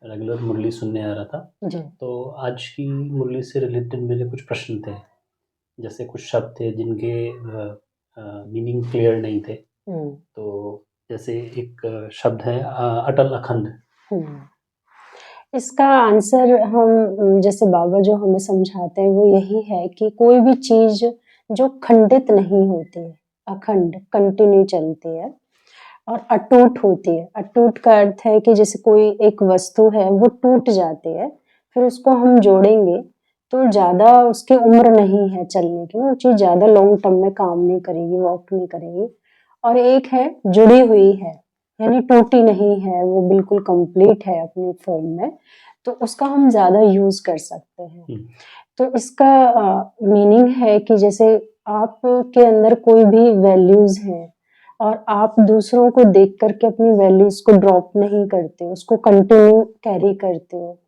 Regular मुरली सुनने आ रहा था, जी। तो आज की मुरली से रिलेटेड मेरे कुछ प्रश्न थे। जैसे कुछ शब्द थे जिनके मीनिंग क्लियर नहीं थे। हुँ, तो जैसे एक शब्द है अटल अखंड। हुँ। इसका आंसर हम जैसे बाबा जो हमें समझाते हैं वो यही है कि कोई भी चीज़ जो खंडित नहीं होती है, अखंड कंटिन्यू चलती है और अटूट होती है। अटूट का अर्थ है कि जैसे कोई एक वस्तु है वो टूट जाती है, फिर उसको हम जोड़ेंगे तो ज़्यादा उसकी उम्र नहीं है चलने की, वो चीज़ ज़्यादा लॉन्ग टर्म में काम नहीं करेगी, वर्क नहीं करेगी। और एक है जुड़ी हुई है, यानी टूटी नहीं है, वो बिल्कुल कंप्लीट है अपनी फॉर्म में, तो उसका हम ज़्यादा यूज़ कर सकते हैं। हुँ, तो इसका मीनिंग है कि जैसे आपके अंदर कोई भी वैल्यूज़ हैं और आप दूसरों को देख कर के अपनी वैल्यूज़ को ड्रॉप नहीं करते हो, उसको कंटिन्यू कैरी करते हो।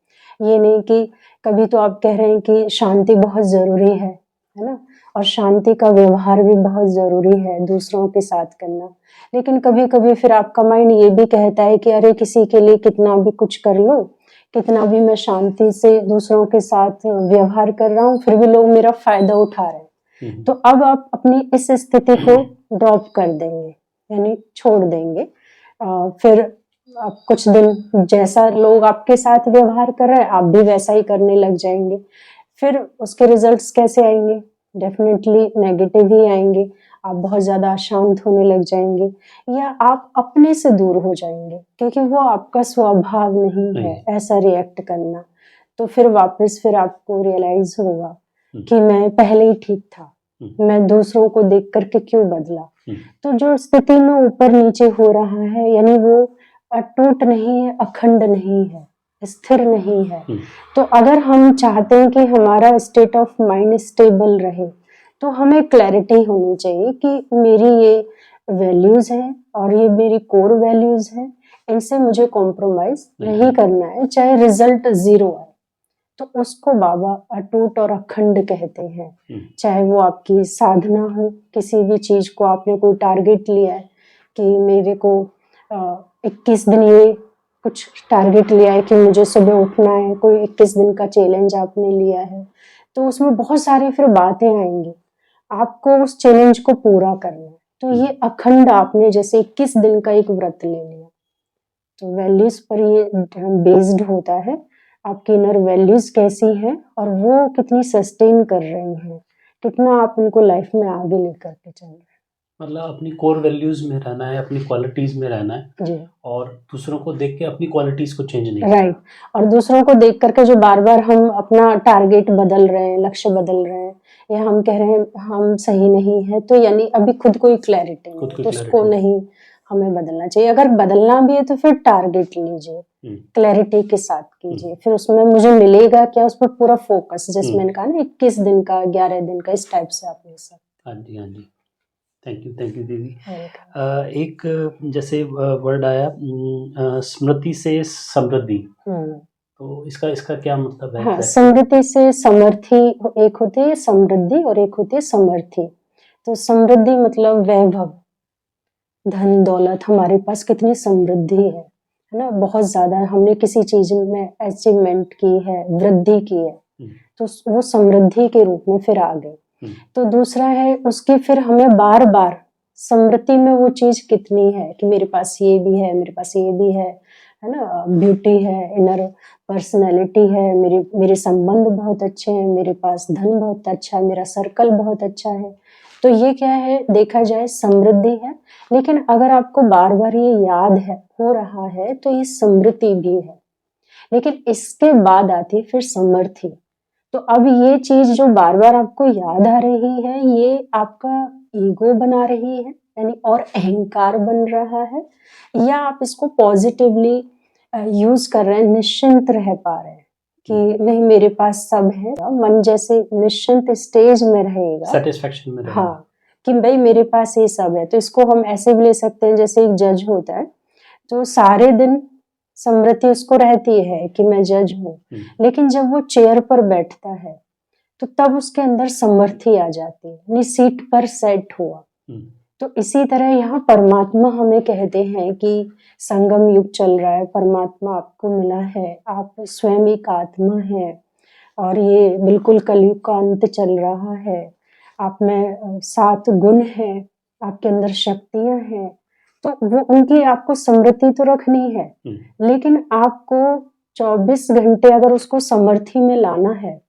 ये नहीं कि कभी तो आप कह रहे हैं कि शांति बहुत ज़रूरी है ना? और शांति का व्यवहार भी बहुत ज़रूरी है दूसरों के साथ करना। लेकिन कभी-कभी फिर आपका माइंड ये भी कहता है कि अरे किसी के लिए कितना भी कुछ कर लो, कितना भी मैं शांति से दूसरों के साथ व्यवहार कर रहा हूँ, फिर भी लोग मेरा फ़ायदा उठा रहे हैं। हुँ, तो अब आप अपनी इस स्थिति को ड्रॉप कर देंगे, यानी छोड़ देंगे। फिर आप कुछ दिन जैसा लोग आपके साथ व्यवहार कर रहे हैं, आप भी वैसा ही करने लग जाएँगे। फिर उसके रिज़ल्ट्स कैसे आएँगे? डेफ़िनेटली नेगेटिव ही आएँगे। आप बहुत ज़्यादा अशांत होने लग जाएँगे या आप अपने से दूर हो जाएँगे, क्योंकि वो आपका स्वभाव नहीं नहीं है, है। ऐसा रिएक्ट करना। तो फिर आपको रियलाइज़ होगा हुँ, कि मैं पहले ही ठीक था। हुँ, मैं दूसरों को देख कर के क्यों बदला? हुँ, तो जो स्थिति में ऊपर-नीचे हो रहा है, यानी वो अटूट नहीं है, अखंड नहीं है, स्थिर नहीं है। हुँ, तो अगर हम चाहते हैं कि हमारा स्टेट ऑफ माइंड स्टेबल रहे, तो हमें क्लैरिटी होनी चाहिए कि मेरी ये वैल्यूज़ हैं और ये मेरी कोर वैल्यूज़ हैं, इनसे मुझे कॉम्प्रोमाइज़ नहीं नहीं करना। करना है, चाहे रिज़ल्ट ज़ीरो आए। तो उसको बाबा अटूट और अखंड कहते हैं। हुँ, चाहे वो आपकी साधना हो, किसी भी चीज़ को आपने कोई टारगेट लिया है कि मेरे को 21 दिन ये कुछ टारगेट लिया है कि मुझे सुबह उठना है, कोई 21 दिन का चैलेंज आपने लिया है, तो उसमें बहुत सारी फिर बातें आएँगी। आपको उस चैलेंज को पूरा करना है। तो हुँ। ये अखंड आपने जैसे 21 दिन का एक व्रत ले लिया। तो वैल्यूज़ पर ये बेस्ड होता है, आपकी इनर वैल्यूज़ कैसी हैं और वो कितनी सस्टेन कर रही हैं, कितना आप उनको लाइफ में आगे लेकर के चल रहे मतलब अपनी कोर वैल्यूज़ में रहना है, अपनी क्वालिटीज़ में रहना है हैं। जी, और दूसरों को देख के अपनी क्वालिटीज़ को चेंज नहीं राइट। करना। और दूसरों को देख कर के जो बार-बार हम अपना टारगेट बदल रहे हैं, लक्ष्य बदल रहे हैं या हम कह रहे हैं हम सही नहीं है, तो यानी अभी खुद को ही क्लैरिटी नहीं खुद है, को तो उसको क्लैरिटी नहीं। नहीं हमें बदलना चाहिए। अगर बदलना भी है तो फिर टारगेट लीजिए, हुँ, क्लैरिटी के साथ हुँ, कीजिए। फिर उसमें मुझे मिलेगा क्या, उस पर पूरा फ़ोकस, हुँ। जैसे मैंने कहा ना 21 दिन का, 11 दिन का, इस टाइप से आप ले सकते हाँ जी, हाँ जी। थैंक यू दीदी। हैं। वेलकम। एक जैसे वर्ड आया स्मृति से समृद्धि, हुँ। तो इसका इसका क्या मतलब है हाँ, एग्ज़ैक्टली? समृद्धि से समर्थी, एक होती है समृद्धि और एक होती है समर्थी। तो समृद्धि मतलब वैभव, धन दौलत, हमारे पास कितनी समृद्धि है ना? बहुत ज़्यादा हमने किसी चीज़ में अचीवमेंट की है, वृद्धि की है, हुँ, तो वो समृद्धि के रूप में फिर आ गई। हुँ, तो दूसरा है उसकी फिर हमें बार-बार स्मृति में वो चीज़ कितनी है कि मेरे पास ये भी है, मेरे पास ये भी है ना? ब्यूटी है, इनर पर्सनैलिटी है, मेरे मेरे संबंध बहुत अच्छे हैं, मेरे पास धन बहुत अच्छा है, मेरा सर्कल बहुत अच्छा है। तो ये क्या है, देखा जाए समृद्धि है, लेकिन अगर आपको बार-बार ये याद है, हो रहा है, तो ये समृद्धि भी है। लेकिन इसके बाद आती है फिर समर्थि। तो अब ये चीज़ जो बार-बार आपको याद आ रही है, ये आपका ईगो बना रही है, यानी और अहंकार बन रहा है, या आप इसको पॉज़िटिवली यूज़ कर रहे हैं, निश्चिंत रह पा रहे हैं कि हुँ। नहीं मेरे पास सब है। मन जैसे निश्चिंत स्टेज में रहेगा, सैटिस्फैक्शन में रहना। हाँ, कि भई मेरे पास ये सब है। तो इसको हम ऐसे भी ले सकते हैं जैसे एक जज होता है, तो सारे दिन स्मृति उसको रहती है कि मैं जज हूँ, हुँ, लेकिन जब वो चेयर पर बैठता है, तो तब उसके अंदर समर्थी आ जाती है, यानी सीट पर सेट हुआ। हुँ, तो इसी तरह यहाँ परमात्मा हमें कहते हैं कि संगम युग चल रहा है, परमात्मा आपको मिला है, आप स्वयं एक आत्मा है और ये बिल्कुल कलयुग का अंत चल रहा है। आप में 7 गुण हैं, आपके अंदर शक्तियाँ हैं, तो वो उनकी आपको स्मृति तो रखनी है, लेकिन आपको 24 घंटे अगर उसको समर्थी में लाना है,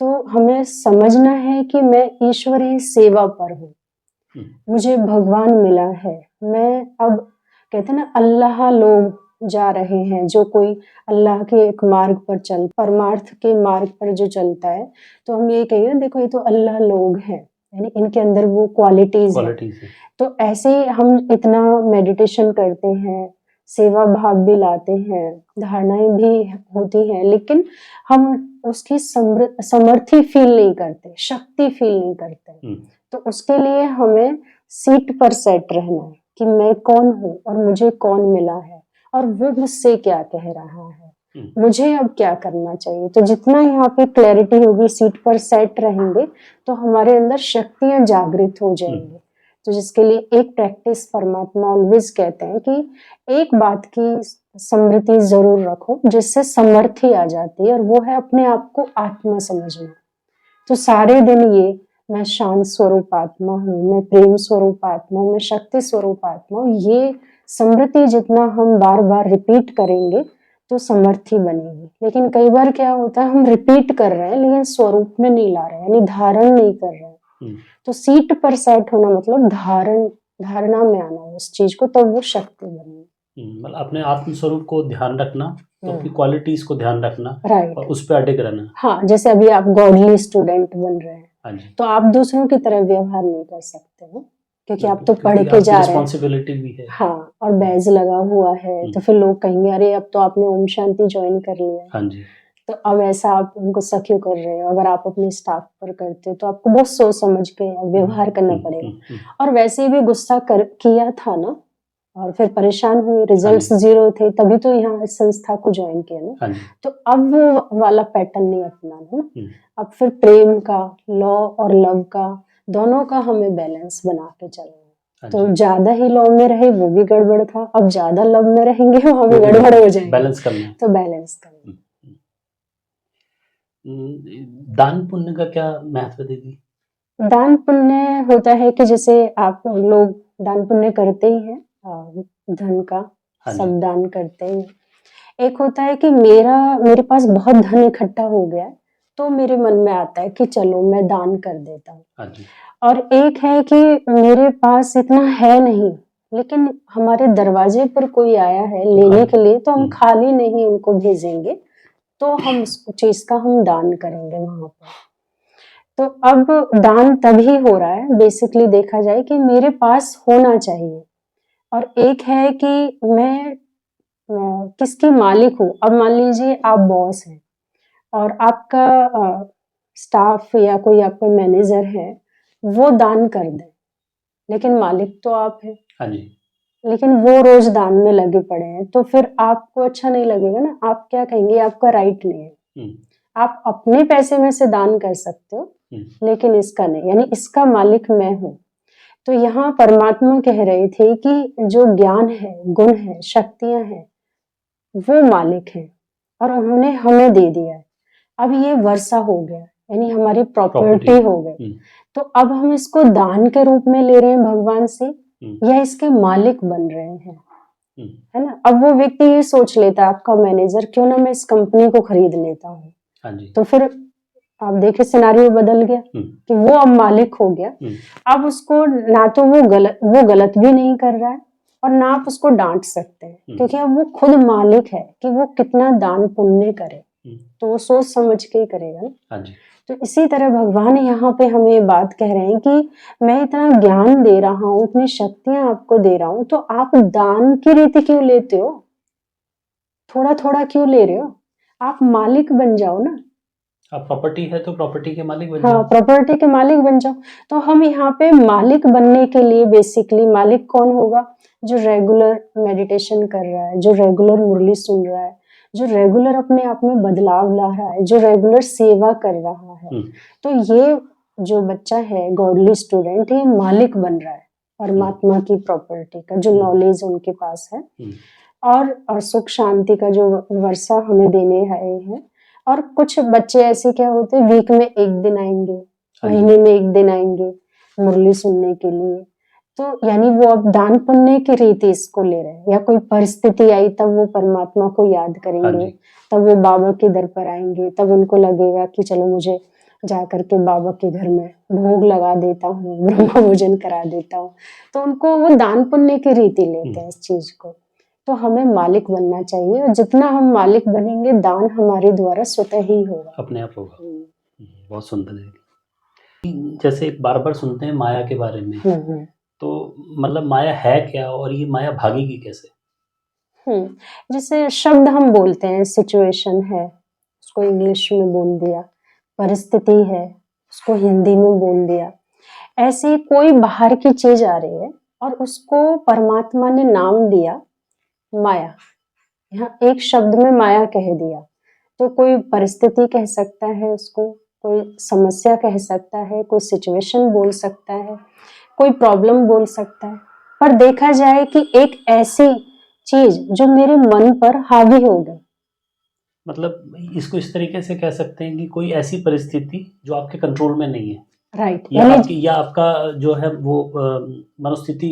तो हमें समझना है कि मैं ईश्वरीय सेवा पर हूँ, मुझे भगवान मिला है। मैं अब कहते हैं ना, अल्लाह लोग जा रहे हैं, जो कोई अल्लाह के एक मार्ग पर चल, परमार्थ के मार्ग पर जो चलता है, तो हम ये कहेंगे देखो ये तो अल्लाह लोग हैं, यानी इनके अंदर वो क्वालिटीज है। तो ऐसे ही हम इतना मेडिटेशन करते हैं, सेवा भाव भी लाते हैं, धारणाएं भी होती हैं, लेकिन हम उसकी समर्थी फील नहीं करते, शक्ति फील नहीं करते। तो उसके लिए हमें सीट पर सेट रहना है कि मैं कौन हूँ और मुझे कौन मिला है और वो मुझसे क्या कह रहा है, मुझे अब क्या करना चाहिए। तो जितना यहाँ पे क्लैरिटी होगी, सीट पर सेट रहेंगे, तो हमारे अंदर शक्तियां जागृत हो जाएंगी। तो जिसके लिए एक प्रैक्टिस परमात्मा ऑलवेज कहते हैं कि एक बात की स्मृति जरूर रखो जिससे समर्थी आ जाती है, और वो है अपने आप को आत्मा समझना। तो सारे दिन ये मैं शांत स्वरूप आत्मा हूँ, मैं प्रेम स्वरूप आत्मा हूँ, मैं शक्ति स्वरूप आत्मा हूँ, ये स्मृति जितना हम बार बार रिपीट करेंगे तो समर्थी बनेगी। लेकिन कई बार क्या होता है, हम रिपीट कर रहे हैं लेकिन स्वरूप में नहीं ला रहे हैं, यानी धारण नहीं कर रहे हैं। तो सीट पर सेट होना मतलब धारणा में आना उस चीज को, तब वो शक्ति बनेगी। मतलब अपने आत्म स्वरूप को ध्यान रखना, तो अपनी क्वालिटीज को ध्यान रखना, राइट, और उस पर अडिग रहना। हाँ, जैसे अभी आप गॉडली स्टूडेंट बन रहे हैं, तो आप दूसरों की तरह व्यवहार नहीं कर सकते हो, क्योंकि आप तो पढ़ के जा रहे हैं, रिस्पॉन्सिबिलिटी भी है। हाँ, और बैज लगा हुआ है, तो फिर लोग कहेंगे अरे अब तो आपने ओम शांति ज्वाइन कर लिया। हाँ जी। तो अब ऐसा आप उनको सख्य कर रहे हो, अगर आप अपने स्टाफ पर करते हो तो आपको बहुत सोच समझ के व्यवहार करना पड़ेगा। और वैसे भी गुस्सा किया था ना, और फिर परेशान हुए, रिजल्ट्स 0 थे, तभी तो यहाँ इस संस्था को ज्वाइन किया ना। तो अब वो वाला पैटर्न नहीं अपनाना ना, अब फिर प्रेम का, लॉ और लव का, दोनों का हमें बैलेंस बना के चलना है। तो ज्यादा ही लॉ में रहे वो भी गड़बड़ था, अब ज्यादा लव में रहेंगे वहां भी गड़बड़ हो जाएगी। बैलेंस करना, तो बैलेंस करना। दान पुण्य का क्या महत्व दीदी? दान पुण्य होता है कि जैसे आप लोग दान पुण्य करते ही हैं, धन का सब दान करते हैं। एक होता है कि मेरे पास बहुत धन इकट्ठा हो गया, तो मेरे मन में आता है कि चलो मैं दान कर देता हूँ। और एक है कि मेरे पास इतना है नहीं, लेकिन हमारे दरवाजे पर कोई आया है लेने के लिए, तो हम खाली नहीं उनको भेजेंगे, तो हम उस चीज का हम दान करेंगे वहां पर। तो अब दान तभी हो रहा है बेसिकली देखा जाए कि मेरे पास होना चाहिए। और एक है कि मैं किसकी मालिक हूँ। अब मान लीजिए आप बॉस हैं और आपका स्टाफ या कोई आपका मैनेजर है, वो दान कर दे, लेकिन मालिक तो आप हैं। हाँ जी। लेकिन वो रोज दान में लगे पड़े हैं, तो फिर आपको अच्छा नहीं लगेगा ना, आप क्या कहेंगे आपका राइट नहीं है। आप अपने पैसे में से दान कर सकते हो, लेकिन इसका नहीं, यानी इसका मालिक मैं हूँ। तो यहाँ परमात्मा कह रहे थे कि जो ज्ञान है, गुण है, शक्तियां हैं, वो मालिक हैं और उन्होंने हमें दे दिया है। अब ये वर्षा हो गया, यानी हमारी प्रॉपर्टी हो गई। तो अब हम इसको दान के रूप में ले रहे हैं भगवान से, या इसके मालिक बन रहे हैं, है ना। अब वो व्यक्ति ये सोच लेता है, आपका मैनेजर, क्यों ना मैं इस कंपनी को खरीद लेता हूँ। तो फिर आप देखे सिनारियो बदल गया कि वो अब मालिक हो गया। अब उसको ना तो वो गलत भी नहीं कर रहा है, और ना आप उसको डांट सकते हैं, क्योंकि अब वो खुद मालिक है कि वो कितना दान पुण्य करे, तो वो सोच समझ के ही करेगा ना। तो इसी तरह भगवान यहाँ पे हमें बात कह रहे हैं कि मैं इतना ज्ञान दे रहा हूँ, इतनी शक्तियां आपको दे रहा हूँ, तो आप दान की रीति क्यों लेते हो, थोड़ा थोड़ा क्यों ले रहे हो, आप मालिक बन जाओ ना। प्रॉपर्टी है तो प्रॉपर्टी के मालिक बन जाओ। हाँ, प्रॉपर्टी के मालिक बन जाओ। तो हम यहाँ पे मालिक बनने के लिए बेसिकली, मालिक कौन होगा, जो रेगुलर मेडिटेशन कर रहा है, जो रेगुलर मुरली सुन रहा है, जो रेगुलर अपने आप में बदलाव ला रहा है, जो रेगुलर सेवा कर रहा है। तो ये जो बच्चा है गॉडली स्टूडेंट, ये मालिक बन रहा है, परमात्मा की प्रॉपर्टी का जो नॉलेज उनके पास है, और सुख शांति का जो वर्षा हमें देने आए हैं। और कुछ बच्चे ऐसे क्या होते हैं, वीक में एक दिन आएंगे, महीने में एक दिन आएंगे मुरली सुनने के लिए, तो यानी वो अब दान पुण्य की रीति इसको ले रहे हैं, या कोई परिस्थिति आई तब वो परमात्मा को याद करेंगे, तब वो बाबा के दर पर आएंगे, तब उनको लगेगा कि चलो मुझे जा करके बाबा के घर में भोग लगा देता हूँ, ब्रह्म भोजन करा देता हूँ, तो उनको वो दान पुण्य की रीति लेते हैं इस चीज को। तो हमें मालिक बनना चाहिए, और जितना हम मालिक बनेंगे दान हमारे द्वारा स्वतः ही होगा, अपने आप होगा। बहुत सुंदर है। जैसे बार बार सुनते हैं माया के बारे में, तो मतलब माया है क्या, और ये माया भागेगी कैसे? जैसे शब्द हम बोलते हैं, सिचुएशन है उसको इंग्लिश में बोल दिया, परिस्थिति है उसको हिंदी में बोल दिया, ऐसे कोई बाहर की चीज आ रही है और उसको परमात्मा ने नाम दिया माया, यहाँ एक शब्द में माया कह दिया। तो कोई परिस्थिति कह सकता है उसको, कोई समस्या कह सकता है, कोई सिचुएशन बोल सकता है, कोई प्रॉब्लम बोल सकता है, पर देखा जाए कि एक ऐसी चीज जो मेरे मन पर हावी हो गई। मतलब इसको इस तरीके से कह सकते हैं कि कोई ऐसी परिस्थिति जो आपके कंट्रोल में नहीं है, राइट, या आपका जो है वो मनोस्थिति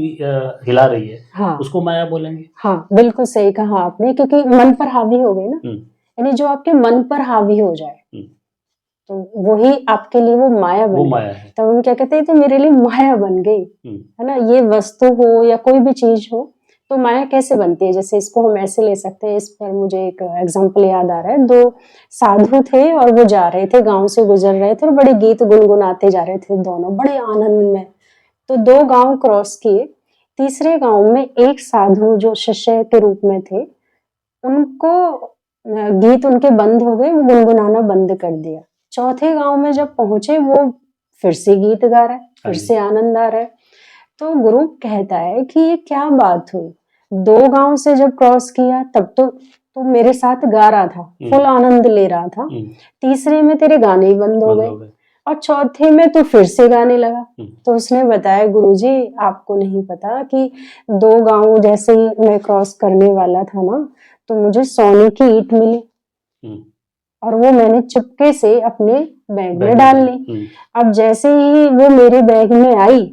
हिला रही है, हाँ, उसको माया बोलेंगे। हाँ, बिल्कुल सही कहा आपने, क्योंकि मन पर हावी हो गई ना, यानी जो आपके मन पर हावी हो जाए तो वही आपके लिए वो माया बन गई। तो हम क्या कहते हैं, तो मेरे लिए माया बन गई, है ना। ये वस्तु हो या कोई भी चीज हो, तो माया कैसे बनती है, जैसे इसको हम ऐसे ले सकते हैं। इस पर मुझे एक एग्जांपल याद आ रहा है। दो साधु थे और वो जा रहे थे, गांव से गुजर रहे थे और बड़े गीत गुनगुनाते जा रहे थे, दोनों बड़े आनंद में। तो 2 गांव क्रॉस किए, तीसरे गांव में एक साधु जो शिष्य के रूप में थे, उनको गीत उनके बंद हो गए, वो गुनगुनाना बंद कर दिया। चौथे गांव में जब पहुंचे, वो फिर से गीत गा रहा है, फिर से आनंद आ रहा है। तो गुरु कहता है कि ये क्या बात हुई, 2 गांव से जब क्रॉस किया तब तो मेरे साथ गा रहा था, फुल आनंद ले रहा था, तीसरे में तेरे गाने ही बंद हो गए और चौथे में तो फिर से गाने लगा। तो उसने बताया, गुरुजी आपको नहीं पता कि 2 गांव जैसे ही मैं क्रॉस करने वाला था ना, तो मुझे सोने की ईंट मिली और वो मैंने चुपके से अपने बैग में डाल ली। अब जैसे ही वो मेरे बैग में आई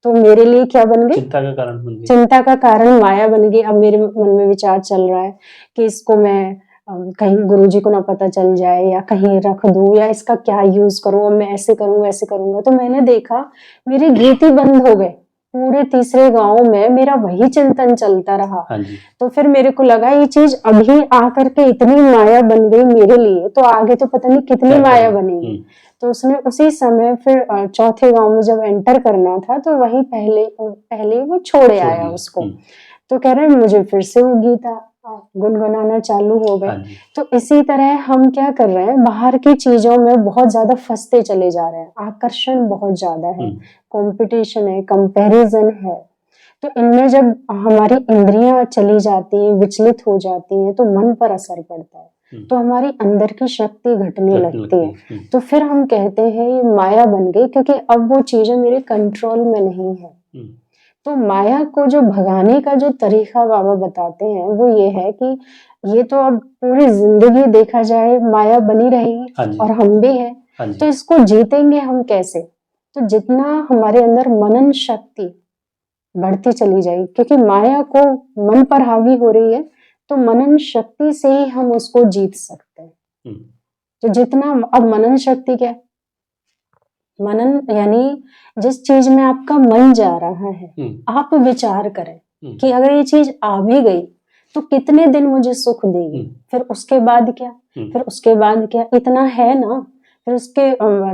तो मेरे लिए क्या बन गई, चिंता का कारण बन गई, चिंता का कारण माया बन गई। अब मेरे मन में विचार चल रहा है कि इसको मैं कहीं गुरुजी को ना पता चल जाए, या कहीं रख दूं, या इसका क्या यूज करूं, मैं ऐसे करूं वैसे करूंगा। तो मैंने देखा मेरे गीत ही बंद हो गए, पूरे तीसरे गांव में मेरा वही चिंतन चलता रहा। तो फिर मेरे को लगा ये चीज अभी आकर के इतनी माया बन गई मेरे लिए, तो आगे तो पता नहीं कितनी माया बनेगी। तो उसने उसी समय फिर चौथे गांव में जब एंटर करना था, तो वही पहले वो छोड़े आया उसको। तो कह रहे मुझे फिर से वो गीता गुनगुनाना चालू हो गए। तो इसी तरह हम क्या कर रहे हैं, बाहर की चीजों में बहुत ज्यादा फंसते चले जा रहे हैं, आकर्षण बहुत ज्यादा है, कंपटीशन है, कंपैरिजन है। तो इनमें जब हमारी इंद्रियां चली जाती हैं, विचलित हो जाती हैं, तो मन पर असर पड़ता है, तो हमारी अंदर की शक्ति घटने लगती है। तो फिर हम कहते हैं ये माया बन गई, क्योंकि अब वो चीजें मेरे कंट्रोल में नहीं है। तो माया को जो भगाने का जो तरीका बाबा बताते हैं वो ये है कि ये तो अब पूरी जिंदगी देखा जाए माया बनी रहेगी और हम भी हैं, तो इसको जीतेंगे हम कैसे। तो जितना हमारे अंदर मनन शक्ति बढ़ती चली जाएगी, क्योंकि माया को मन पर हावी हो रही है, तो मनन शक्ति से ही हम उसको जीत सकते हैं। तो जितना अब मनन शक्ति क्या, मनन यानी जिस चीज में आपका मन जा रहा है, आप विचार करें कि अगर ये चीज आ भी गई तो कितने दिन मुझे सुख देगी, फिर उसके बाद क्या, फिर उसके बाद क्या, इतना है ना। फिर उसके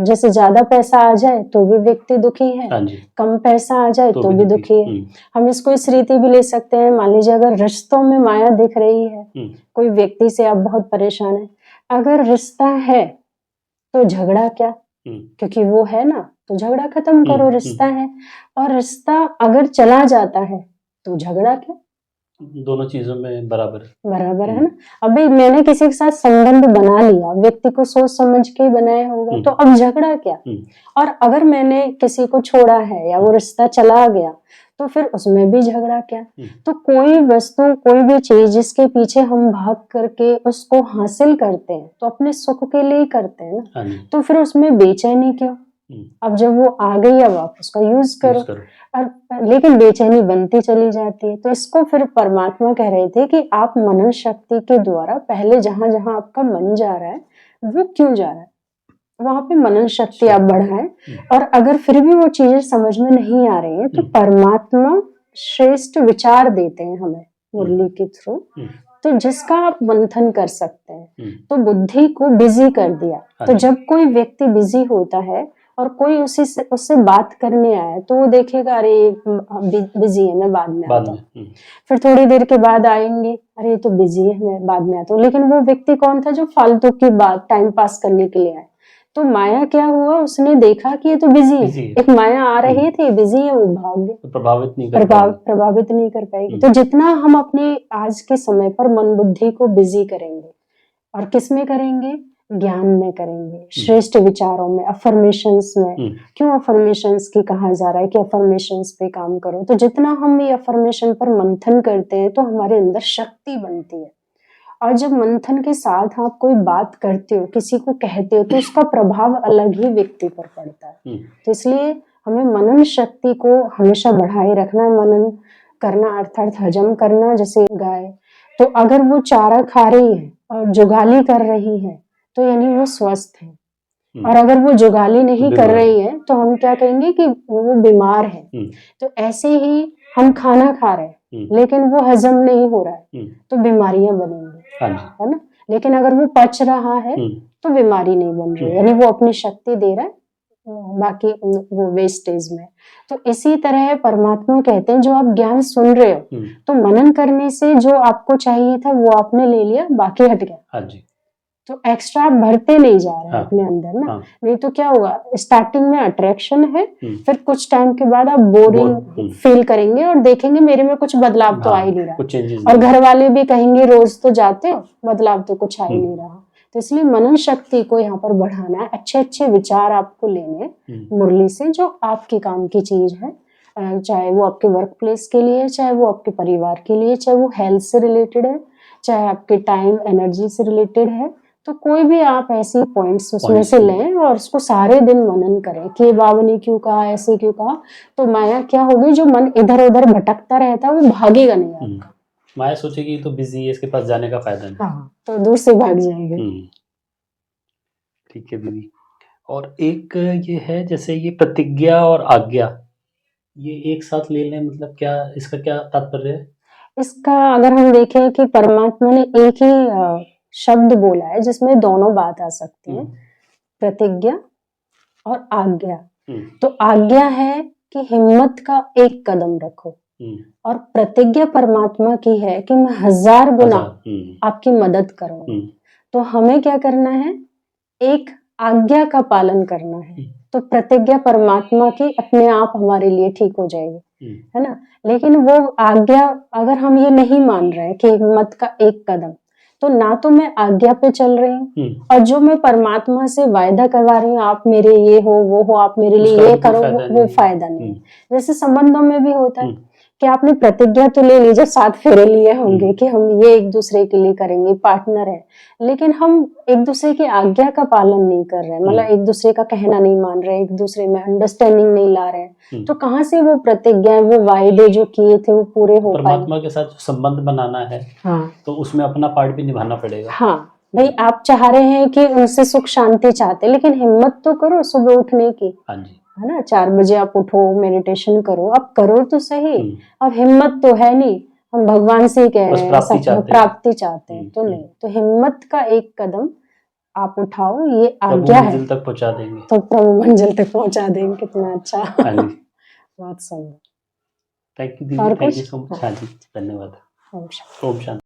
जैसे ज्यादा पैसा आ जाए तो भी व्यक्ति दुखी है, कम पैसा आ जाए तो भी दुखी है। हम इसको इस रीति भी ले सकते हैं, मान लीजिए अगर रिश्तों में माया दिख रही है, कोई व्यक्ति से आप बहुत परेशान है, अगर रिश्ता है तो झगड़ा क्या, क्योंकि वो है ना, तो झगड़ा खत्म करो, रिश्ता है। और रिश्ता अगर चला जाता है तो झगड़ा क्या, दोनों चीजों में बराबर है ना। अभी मैंने किसी के साथ संबंध बना लिया, व्यक्ति को सोच समझ के बनाया होगा, तो अब झगड़ा क्या। और अगर मैंने किसी को छोड़ा है या वो रिश्ता चला गया, तो फिर उसमें भी झगड़ा क्या। हम्म, तो कोई वस्तु, कोई भी चीज जिसके पीछे हम भाग करके उसको हासिल करते हैं तो अपने सुख के लिए ही करते हैं ना, हाँ जी, तो फिर उसमें बेचैनी क्यों। अब जब वो आ गई, अब आप उसका यूज करो। यूज करो। और लेकिन बेचैनी बनती चली जाती है। तो इसको फिर परमात्मा कह रहे थे कि आप मनन शक्ति के द्वारा पहले जहां जहां आपका मन जा रहा है वो क्यों जा रहा है, वहां पे मनन शक्ति आप बढ़ाएं। और अगर फिर भी वो चीजें समझ में नहीं आ रही हैं तो परमात्मा श्रेष्ठ विचार देते हैं हमें मुरली के थ्रू, तो जिसका आप मंथन कर सकते हैं। तो बुद्धि को बिजी कर दिया। तो जब कोई व्यक्ति बिजी होता है और कोई उससे बात करने आया तो वो देखेगा अरे बिजी है, मैं बाद में आता हूँ। फिर थोड़ी देर के बाद आएंगे, अरे तो बिजी है, मैं बाद में आता हूँ। लेकिन वो व्यक्ति कौन था, जो फालतू की बात टाइम पास करने के लिए आया। तो माया क्या हुआ, उसने देखा कि ये तो बिजी है, एक माया आ रही थी, बिजी है, वो भाग गए, तो प्रभावित नहीं कर पाएगी। तो जितना हम अपने आज के समय पर मन बुद्धि को बिजी करेंगे, और किस में करेंगे, ज्ञान में करेंगे, श्रेष्ठ विचारों में, अफर्मेशंस में। क्यों अफर्मेशंस की कहा जा रहा है कि अफर्मेशंस पे काम करो, तो जितना हम ये अफर्मेशन पर मंथन करते हैं तो हमारे अंदर शक्ति बनती है। और जब मंथन के साथ आप कोई बात करते हो, किसी को कहते हो, तो उसका प्रभाव अलग ही व्यक्ति पर पड़ता है। तो इसलिए हमें मनन शक्ति को हमेशा बढ़ाए रखना। मनन करना अर्थात हजम करना। जैसे गाय, तो अगर वो चारा खा रही है और जुगाली कर रही है तो यानी वो स्वस्थ है, और अगर वो जुगाली नहीं कर रही है तो हम क्या कहेंगे कि वो बीमार है। तो ऐसे ही हम खाना खा रहे हैं लेकिन वो हजम नहीं हो रहा है तो बीमारियां बनेंगी, है ना। लेकिन अगर वो पच रहा है तो बीमारी नहीं बन रही, यानी वो अपनी शक्ति दे रहा है, बाकी वो वेस्टेज में। तो इसी तरह परमात्मा कहते हैं जो आप ज्ञान सुन रहे हो तो मनन करने से जो आपको चाहिए था वो आपने ले लिया, बाकी हट गया। तो एक्स्ट्रा आप भरते नहीं जा रहे हैं अपने अंदर ना। नहीं तो क्या होगा, स्टार्टिंग में अट्रैक्शन है, फिर कुछ टाइम के बाद आप बोरिंग फील करेंगे और देखेंगे मेरे में कुछ बदलाव तो आ ही नहीं रहा, और घर वाले भी कहेंगे रोज तो जाते हो, बदलाव तो कुछ आ ही नहीं रहा। तो इसलिए मनन शक्ति को यहाँ पर बढ़ाना है, अच्छे अच्छे विचार आपको लेने मुरली से, जो आपके काम की चीज है, चाहे वो आपके वर्क प्लेस के लिए, चाहे वो आपके परिवार के लिए, चाहे वो हेल्थ से रिलेटेड है, चाहे आपके टाइम एनर्जी से रिलेटेड है। तो कोई भी आप ऐसे पॉइंट्स उसमें से लें और उसको सारे दिन मनन करें कि बाबा ने क्यों कहा, ऐसे क्यों कहा। तो माया क्या होगी, जो मन इधर उधर भटकता रहता है वो भागेगा नहीं आपका। माया सोचेगी तो बिजी है, इसके पास जाने का फायदा नहीं। हाँ, तो दूर से भाग जाएंगे। ठीक है दीदी। और एक ये है, जैसे ये प्रतिज्ञा और आज्ञा, ये एक साथ ले लें, मतलब क्या इसका क्या तात्पर्य है? इसका अगर हम देखें कि परमात्मा ने एक ही शब्द बोला है जिसमें दोनों बात आ सकती है, प्रतिज्ञा और आज्ञा। तो आज्ञा है कि हिम्मत का एक कदम रखो, और प्रतिज्ञा परमात्मा की है कि मैं 1000 गुना आपकी मदद करूंगा। तो हमें क्या करना है, एक आज्ञा का पालन करना है। तो प्रतिज्ञा परमात्मा की अपने आप हमारे लिए ठीक हो जाएगी, है ना। लेकिन वो आज्ञा अगर हम ये नहीं मान रहे हैं कि हिम्मत का एक कदम, तो ना तो मैं आज्ञा पे चल रही हूँ, और जो मैं परमात्मा से वायदा करवा रही हूँ, आप मेरे ये हो वो हो, आप मेरे लिए ये करो, वो फायदा नहीं। जैसे संबंधों में भी होता है कि आपने प्रतिज्ञा तो ले ली, जब 7 फेरे लिए होंगे कि हम ये एक दूसरे के लिए करेंगे, पार्टनर है, लेकिन हम एक दूसरे की आज्ञा का पालन नहीं कर रहे, मतलब एक दूसरे का कहना नहीं मान रहे, एक दूसरे में अंडरस्टैंडिंग नहीं ला रहे, तो कहाँ से वो प्रतिज्ञा, वो वायदे जो किए थे वो पूरे हो पाए। परमात्मा के साथ जो संबंध बनाना है, तो उसमें अपना पार्ट भी निभाना पड़ेगा। हाँ भाई, आप चाह रहे हैं कि उनसे सुख शांति चाहते, लेकिन हिम्मत तो करो सुबह उठने की, है ना। 4 बजे आप उठो, मेडिटेशन करो, आप करो तो सही। अब हिम्मत तो है नहीं, हम भगवान से ही कह रहे हैं प्राप्ति चाहते हैं, तो नहीं। तो हिम्मत का एक कदम आप उठाओ, ये आज्ञा है, मंजिल तक पहुंचा देंगे, तो प्रभु मंजिल तक पहुंचा देंगे। कितना अच्छा, बहुत सुंदर। थैंक यू दीदी, थैंक यू सो मच। हाँ जी, धन्यवाद। ओम शांति।